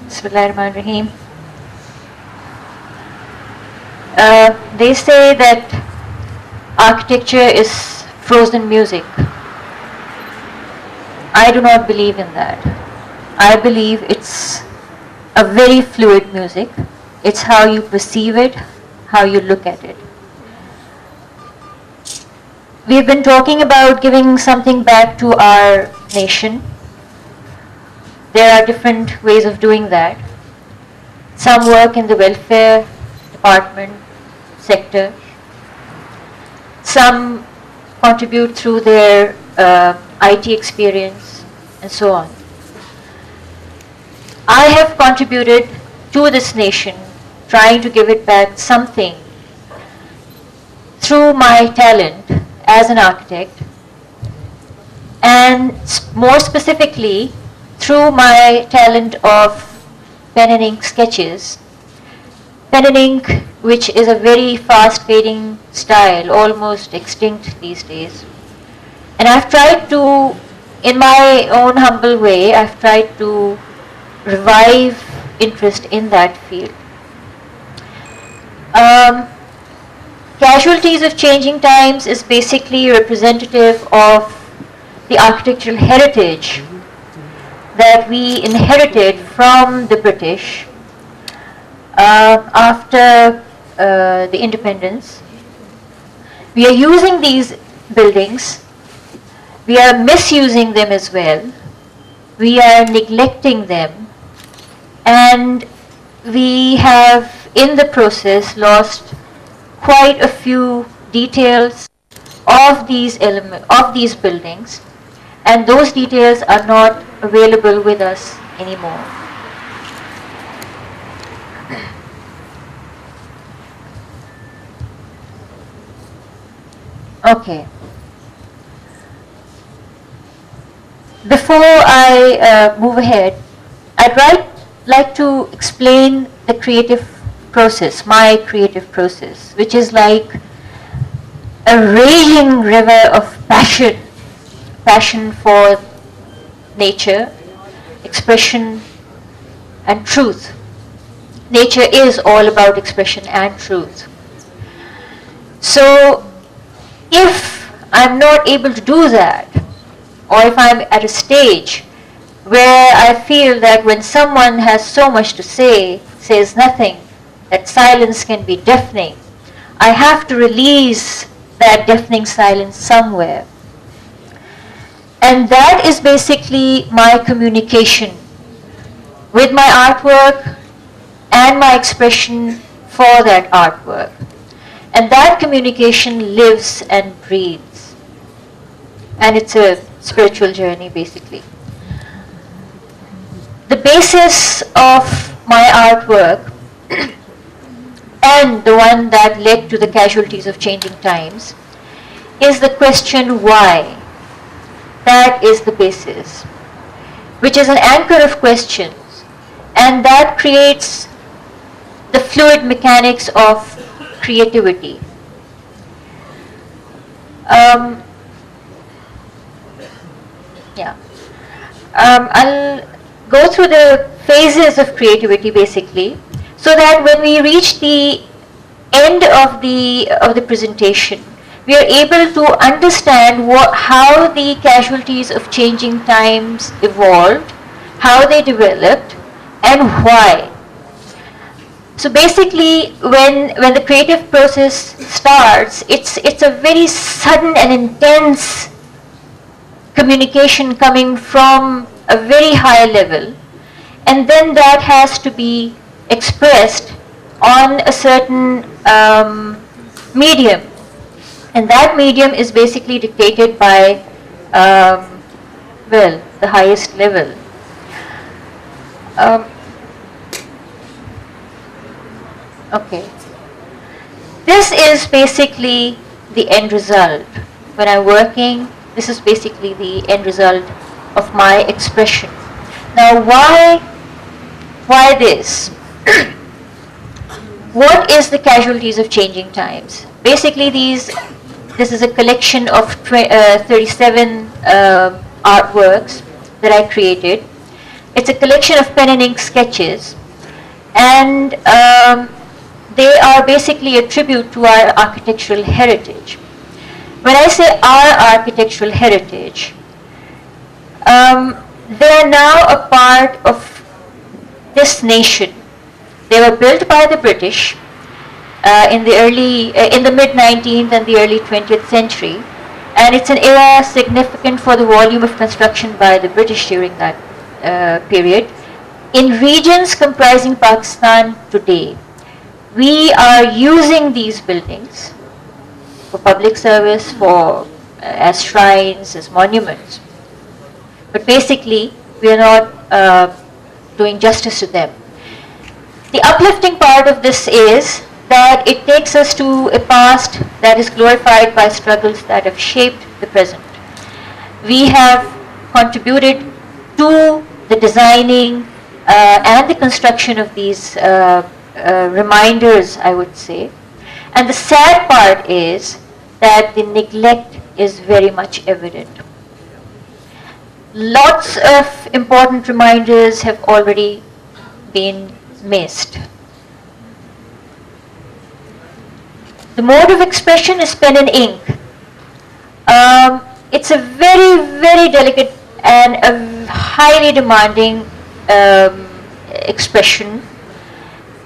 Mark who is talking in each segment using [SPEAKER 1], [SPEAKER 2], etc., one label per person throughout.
[SPEAKER 1] Bismillahirrahmanirrahim. They say that architecture is frozen music. I do not believe in that. I believe it's a very fluid music. It's how you perceive it, how you look at it. We've been talking about giving something back to our nation. There are different ways of doing that. Some work in the welfare department sector. Some contribute through their IT experience and so on. I have contributed to this nation, trying to give it back something through my talent as an architect, and more specifically through my talent of pen and ink sketches. Pen and ink, which is a very fast fading style, almost extinct these days. And I've tried to, in my own humble way, I've tried to revive interest in that field. Casualties of Changing Times is basically representative of the architectural heritage that we inherited from the British after the independence. We are using these buildings, we are misusing them as well, we are neglecting them, and we have in the process lost quite a few details of these buildings, and those details are not available with us anymore. Okay. Before I move ahead, I'd like to explain the creative process, my creative process, which is like a raging river of passion for nature, expression, and truth. Nature is all about expression and truth. So if I'm not able to do that, or if I'm at a stage where I feel that when someone has so much to say, says nothing, that silence can be deafening, I have to release that deafening silence somewhere. And that is basically my communication with my artwork and my expression for that artwork. And that communication lives and breathes. And it's a spiritual journey, basically. The basis of my artwork and the one that led to the casualties of changing times is the question why. That is the basis, which is an anchor of questions, and that creates the fluid mechanics of creativity. I'll go through the phases of creativity basically, so that when we reach the end of the presentation, we are able to understand how the casualties of changing times evolved, how they developed, and why. So basically, when the creative process starts, it's a very sudden and intense communication coming from a very high level, and then that has to be expressed on a certain medium, and that medium is basically dictated by the highest level. Okay, this is basically the end result. When I'm working, this is basically the end result of my expression. Now why this? What is the casualties of changing times? Basically this is a collection of 37 artworks that I created. It's a collection of pen and ink sketches, and they are basically a tribute to our architectural heritage. When I say our architectural heritage, they are now a part of this nation. They were built by the British in the mid 19th and the early 20th century, and it's an era significant for the volume of construction by the British during that period. In regions comprising Pakistan today, we are using these buildings for public service, as shrines, as monuments. But basically, we are not doing justice to them. The uplifting part of this is that it takes us to a past that is glorified by struggles that have shaped the present. We have contributed to the designing and the construction of these reminders, I would say. And the sad part is that the neglect is very much evident. Lots of important reminders have already been missed. The mode of expression is pen and ink. It's a very, very delicate and a highly demanding expression,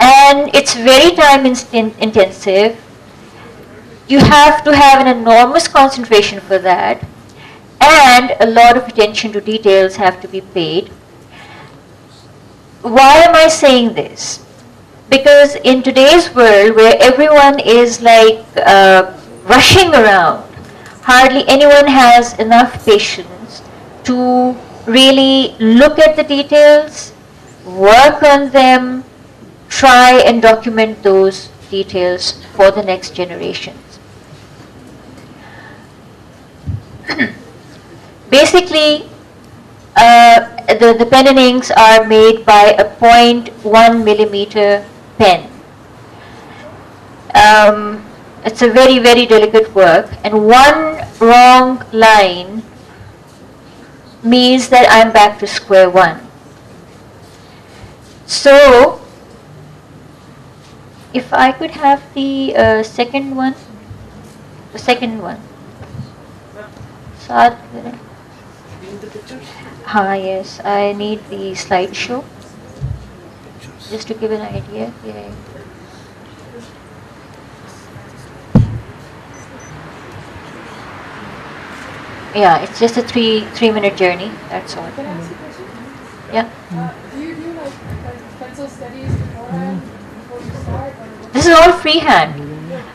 [SPEAKER 1] and it's very time intensive. You have to have an enormous concentration for that, and a lot of attention to details have to be paid. Why am I saying this? Because in today's world, where everyone is like rushing around, hardly anyone has enough patience to really look at the details, work on them, try and document those details for the next generations. Basically, the pen and inks are made by a 0.1 millimeter pen. It's a very, very delicate work, and one wrong line means that I'm back to square one. So, if I could have the second one. Yes, I need the slideshow just to give an idea. Yeah, it's just a three-minute journey. That's all.
[SPEAKER 2] Can I ask you a question?
[SPEAKER 1] Yeah.
[SPEAKER 2] Do you do like pencil studies beforehand before you start? Or
[SPEAKER 1] This is all freehand.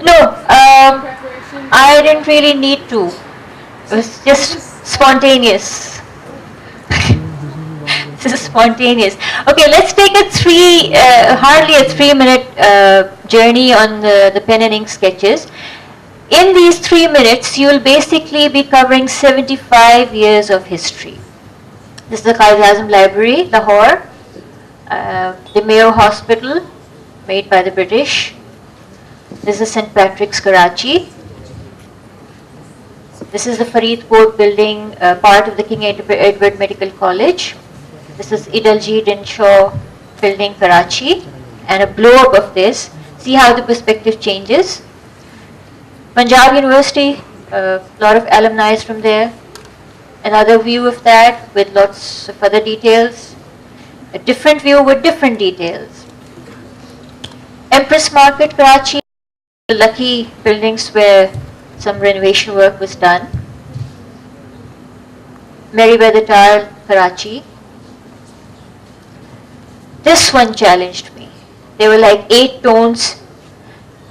[SPEAKER 1] No, I didn't really need to. It was just spontaneous. This is spontaneous. Okay, let's take hardly a 3-minute journey on the pen and ink sketches. In these 3 minutes, you will basically be covering 75 years of history. This is the Qaid-e-Azam Library, Lahore, the Mayo Hospital, made by the British. This is St. Patrick's, Karachi. This is the Faridkot building, part of the King Edward Medical College. This is Idalji Dinshaw building, Karachi, and a blow-up of this. See how the perspective changes. Punjab University, a lot of alumni from there. Another view of that with lots of other details. A different view with different details. Empress Market, Karachi, the lucky buildings where some renovation work was done. Meriwether Tower, Karachi. This one challenged me. There were like 8 tones.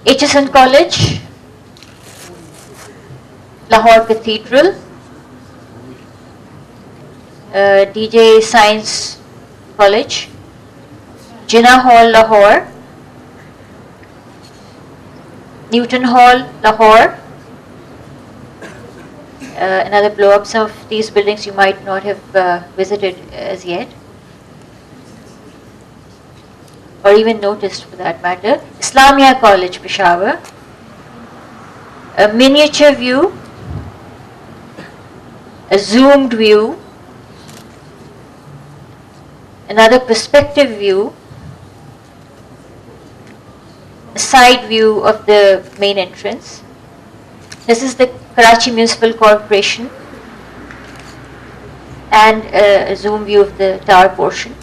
[SPEAKER 1] HSN College, Lahore Cathedral, DJ Science College, Jinnah Hall, Lahore, Newton Hall, Lahore. Another blow-up. Some of these buildings you might not have visited as yet, or even noticed for that matter. Islamia College, Peshawar. A miniature view, a zoomed view, another perspective view, a side view of the main entrance. This is the Karachi Municipal Corporation, and a zoom view of the tower portion.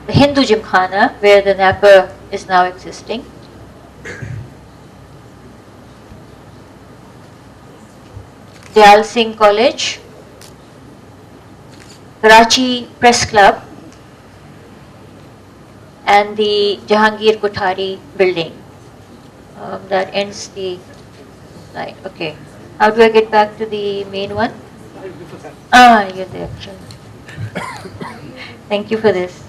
[SPEAKER 1] The Hindu Gymkhana, where the Napa is now existing. Dayal Singh College, Karachi Press Club, and the Jahangir Kothari building. That ends the slide. Okay. How do I get back to the main one? You're there. Thank you for this.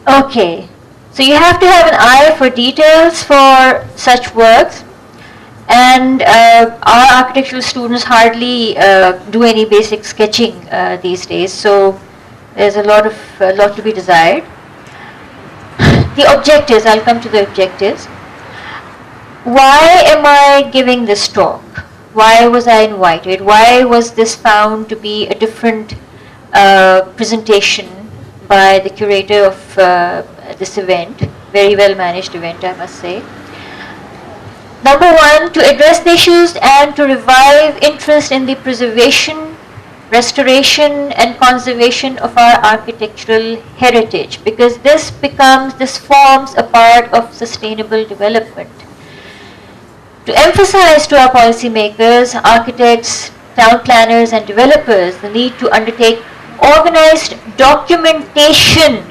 [SPEAKER 1] Okay. So you have to have an eye for details for such works, and our architectural students hardly do any basic sketching these days. So there's a lot to be desired. The objectives, I'll come to the objectives. Why am I giving this talk? Why was I invited? Why was this found to be a different presentation by the curator of this event? Very well managed event, I must say. Number one, to address the issues and to revive interest in the preservation, restoration and conservation of our architectural heritage, because this forms a part of sustainable development. To emphasize to our policymakers, architects, town planners and developers the need to undertake organized documentation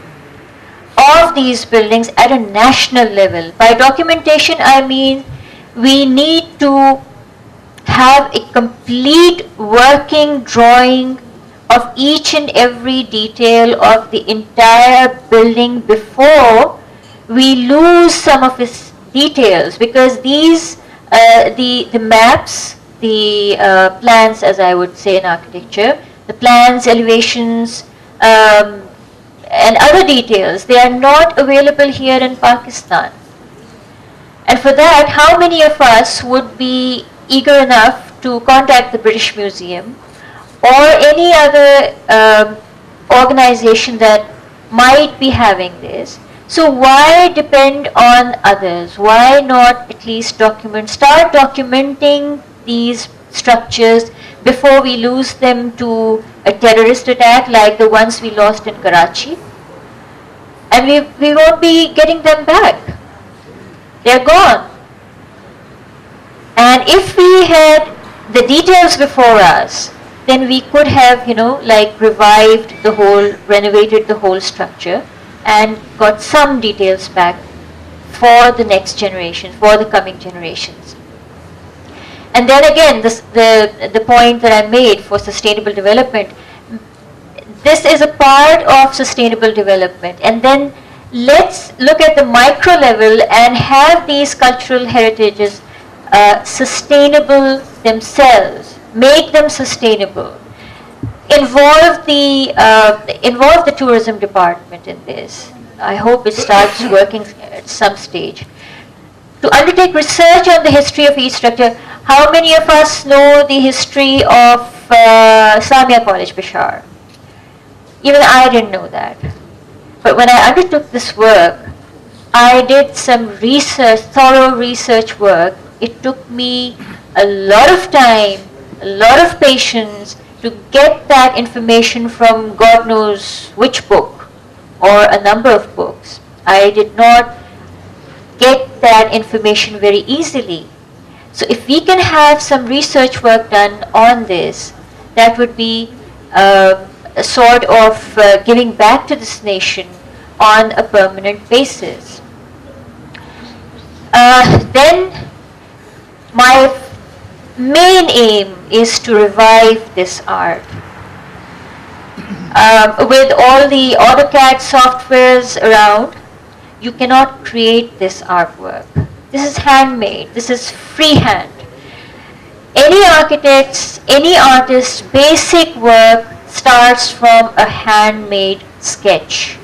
[SPEAKER 1] of these buildings at a national level. By documentation, I mean we need to have a complete working drawing of each and every detail of the entire building before we lose some of its details, because these the maps, the plans, as I would say in architecture, the plans, elevations, and other details, they are not available here in Pakistan. And for that, how many of us would be eager enough to contact the British Museum or any other organization that might be having this? So why depend on others? Why not at least start documenting these structures before we lose them to a terrorist attack like the ones we lost in Karachi? And we won't be getting them back. They're gone. And if we had the details before us, then we could have, revived the whole, renovated the whole structure and got some details back for the next generation, for the coming generations. And then again, the point that I made for sustainable development, this is a part of sustainable development. And then let's look at the micro level and have these cultural heritages sustainable themselves, make them sustainable. Involve the tourism department in this. I hope it starts working at some stage. To undertake research on the history of each structure. How many of us know the history of Islamia College, Bishar? Even I didn't know that. But when I undertook this work, I did some research, thorough research work. It took me a lot of time, a lot of patience to get that information from God knows which book or a number of books. I did not get that information very easily. So if we can have some research work done on this, that would be a sort of giving back to this nation on a permanent basis. Then my main aim is to revive this art. With all the AutoCAD softwares around, you cannot create this artwork. This is handmade. This is freehand. Any architect's, any artist's basic work starts from a handmade sketch.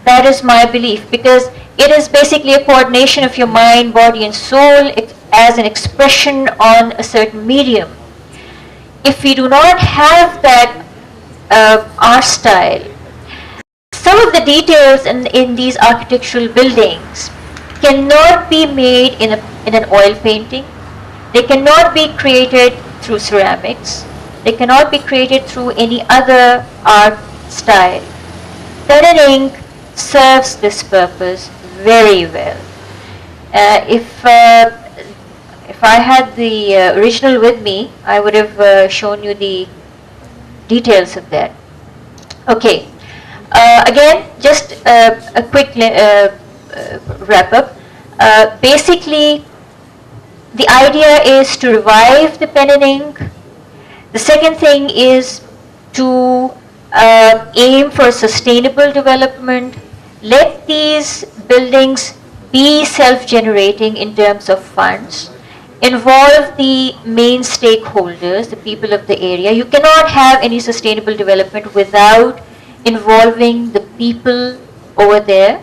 [SPEAKER 1] That is my belief, because it is basically a coordination of your mind, body and soul, as an expression on a certain medium. If we do not have that art style, some of the details in these architectural buildings cannot be made in an oil painting. They cannot be created through ceramics. They cannot be created through any other art style. Pen and ink serves this purpose very well. If I had the original with me, I would have shown you the details of that. Okay. Again, just a quick wrap up. Basically, the idea is to revive the pen and ink. The second thing is to aim for sustainable development. Let these buildings be self-generating in terms of funds. Involve the main stakeholders, the people of the area. You cannot have any sustainable development without involving the people over there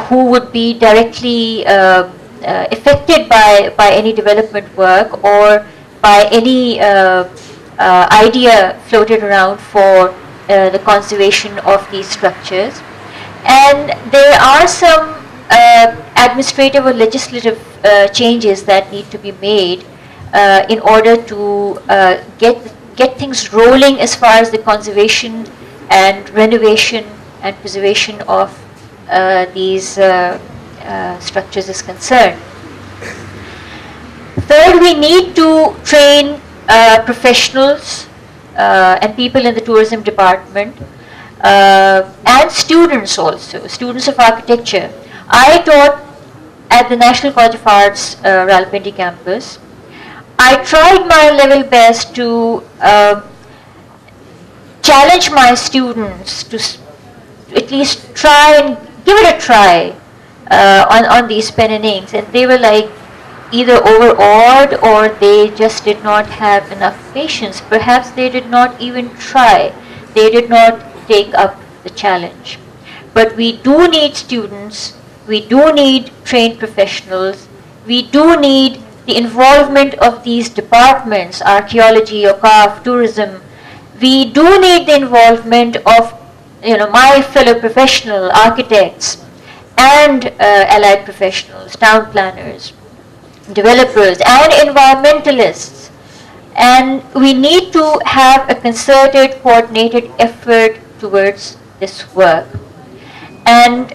[SPEAKER 1] who would be directly affected by any development work or by any idea floated around for the conservation of these structures. And there are some administrative or legislative changes that need to be made in order to get things rolling as far as the conservation and renovation and preservation of these structures is concerned. Third, we need to train professionals and people in the tourism department and students also, students of architecture. I taught at the National College of Arts Rawalpindi campus. I tried my level best to challenge my students to at least try and give it a try on these pen and inks, and they were like either overawed or they just did not have enough patience. Perhaps they did not even try. They did not take up the challenge. But we do need students, we do need trained professionals, we do need the involvement of these departments, archaeology, OCAF, tourism. We do need the involvement of my fellow professional architects and allied professionals, town planners, developers and environmentalists. And we need to have a concerted, coordinated effort towards this work. And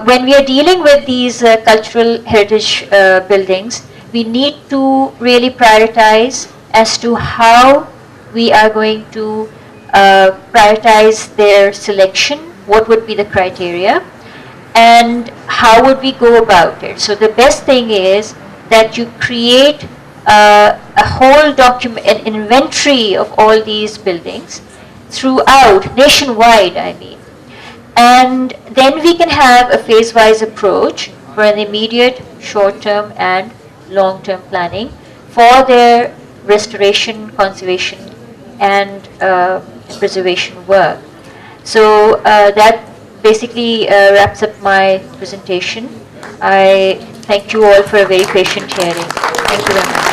[SPEAKER 1] when we are dealing with these cultural heritage buildings, we need to really prioritize as to how we are going to prioritize their selection, what would be the criteria, and how would we go about it. So the best thing is that you create a whole document, an inventory of all these buildings throughout, nationwide I mean. And then we can have a phase-wise approach for an immediate, short-term and long-term planning for their restoration, conservation and preservation work. So that basically wraps up my presentation. I thank you all for a very patient hearing. Thank you very much.